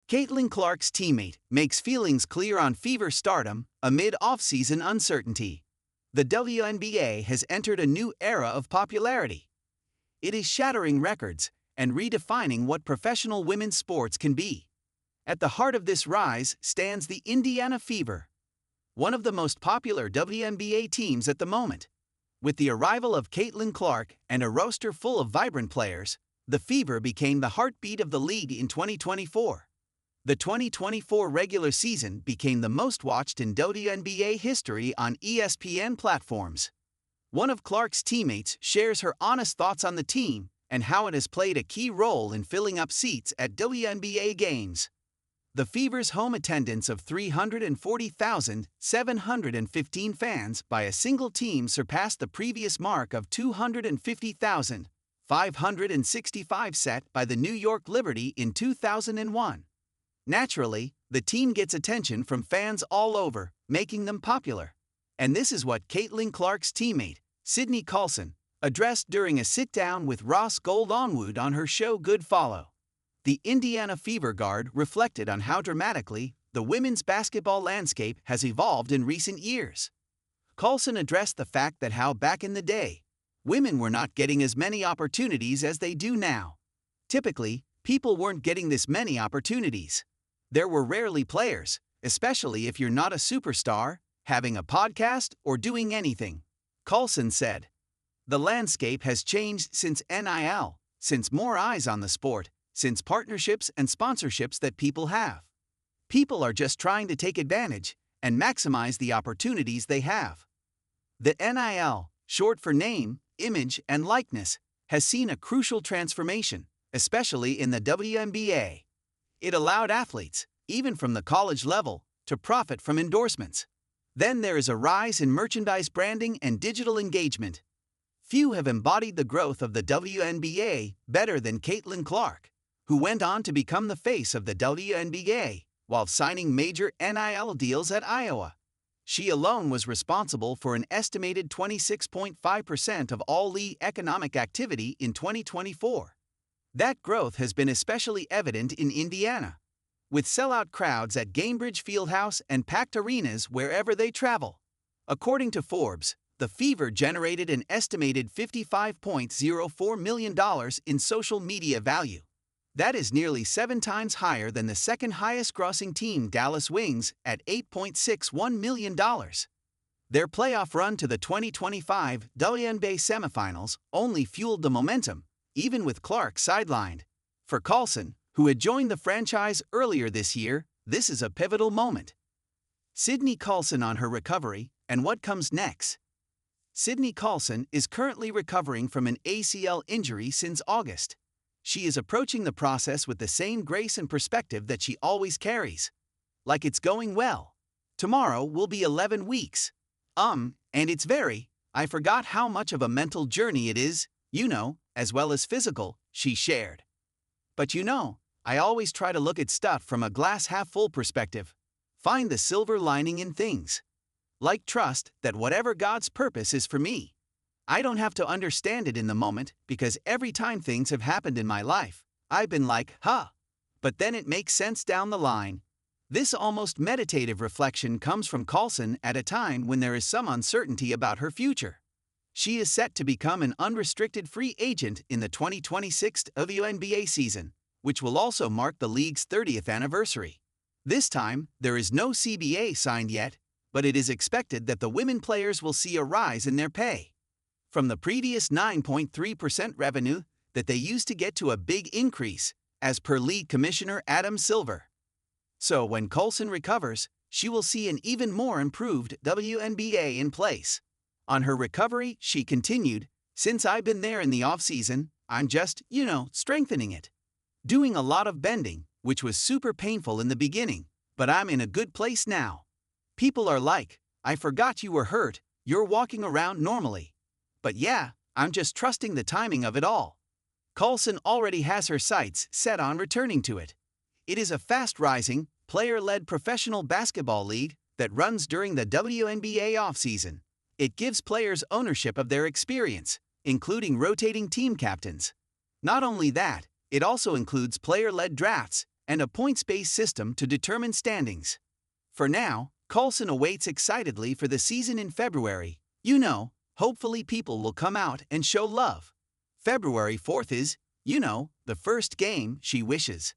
Caitlin Clark's teammate makes feelings clear on Fever Stardom amid offseason uncertainty. The WNBA has entered a new era of popularity. It is shattering records and redefining what professional women's sports can be. At the heart of this rise stands the Indiana Fever, one of the most popular WNBA teams at the moment. With the arrival of Caitlin Clark and a roster full of vibrant players, the Fever became the heartbeat of the league in 2024. The 2024 regular season became the most watched in WNBA history on ESPN platforms. One of Clark's teammates shares her honest thoughts on the team and how it has played a key role in filling up seats at WNBA games. The Fever's home attendance of 340,715 fans by a single team surpassed the previous mark of 250,565 set by the New York Liberty in 2001. Naturally, the team gets attention from fans all over, making them popular. And this is what Caitlin Clark's teammate, Sydney Colson, addressed during a sit-down with Ross Gold-Onward on her show Good Follow. The Indiana Fever guard reflected on how dramatically the women's basketball landscape has evolved in recent years. Colson addressed the fact that how back in the day, women were not getting as many opportunities as they do now. Typically, people weren't getting this many opportunities. There were rarely players, especially if you're not a superstar, having a podcast or doing anything. Colson said, "The landscape has changed since NIL, since more eyes on the sport, since partnerships and sponsorships that people have. People are just trying to take advantage and maximize the opportunities they have." The NIL, short for name, image, and likeness, has seen a crucial transformation, especially in the WNBA. It allowed athletes, even from the college level, to profit from endorsements. Then there is a rise in merchandise branding and digital engagement. Few have embodied the growth of the WNBA better than Caitlin Clark, who went on to become the face of the WNBA while signing major NIL deals at Iowa. She alone was responsible for an estimated 26.5% of all league economic activity in 2024. That growth has been especially evident in Indiana, with sellout crowds at Gainbridge Fieldhouse and packed arenas wherever they travel. According to Forbes, the Fever generated an estimated $55.04 million in social media value. That is nearly 7 times higher than the second highest grossing team, Dallas Wings, at $8.61 million. Their playoff run to the 2025 WNBA semifinals only fueled the momentum, even with Clark sidelined. For Colson, who had joined the franchise earlier this year, this is a pivotal moment. Sydney Colson on her recovery and what comes next. Sydney Colson is currently recovering from an ACL injury since August. She is approaching the process with the same grace and perspective that she always carries. Like it's going well. Tomorrow will be 11 weeks. And it's I forgot how much of a mental journey it is, as well as physical, she shared. But I always try to look at stuff from a glass half full perspective. Find the silver lining in things. Like trust that whatever God's purpose is for me, I don't have to understand it in the moment, because every time things have happened in my life, I've been like, but then it makes sense down the line. This almost meditative reflection comes from Colson at a time when there is some uncertainty about her future. She is set to become an unrestricted free agent in the 2026 WNBA season, which will also mark the league's 30th anniversary. This time, there is no CBA signed yet, but it is expected that the women players will see a rise in their pay. From the previous 9.3% revenue that they used to get to a big increase, as per league commissioner Adam Silver. So when Colson recovers, she will see an even more improved WNBA in place. On her recovery, she continued, "Since I've been there in the offseason, I'm just, strengthening it. Doing a lot of bending, which was super painful in the beginning, but I'm in a good place now. People are like, I forgot you were hurt, you're walking around normally. But yeah, I'm just trusting the timing of it all." Colson already has her sights set on returning to it. It is a fast-rising, player-led professional basketball league that runs during the WNBA offseason. It gives players ownership of their experience, including rotating team captains. Not only that, it also includes player-led drafts and a points-based system to determine standings. For now, Coulson awaits excitedly for the season in February. Hopefully people will come out and show love. February 4th is, the first game she wishes.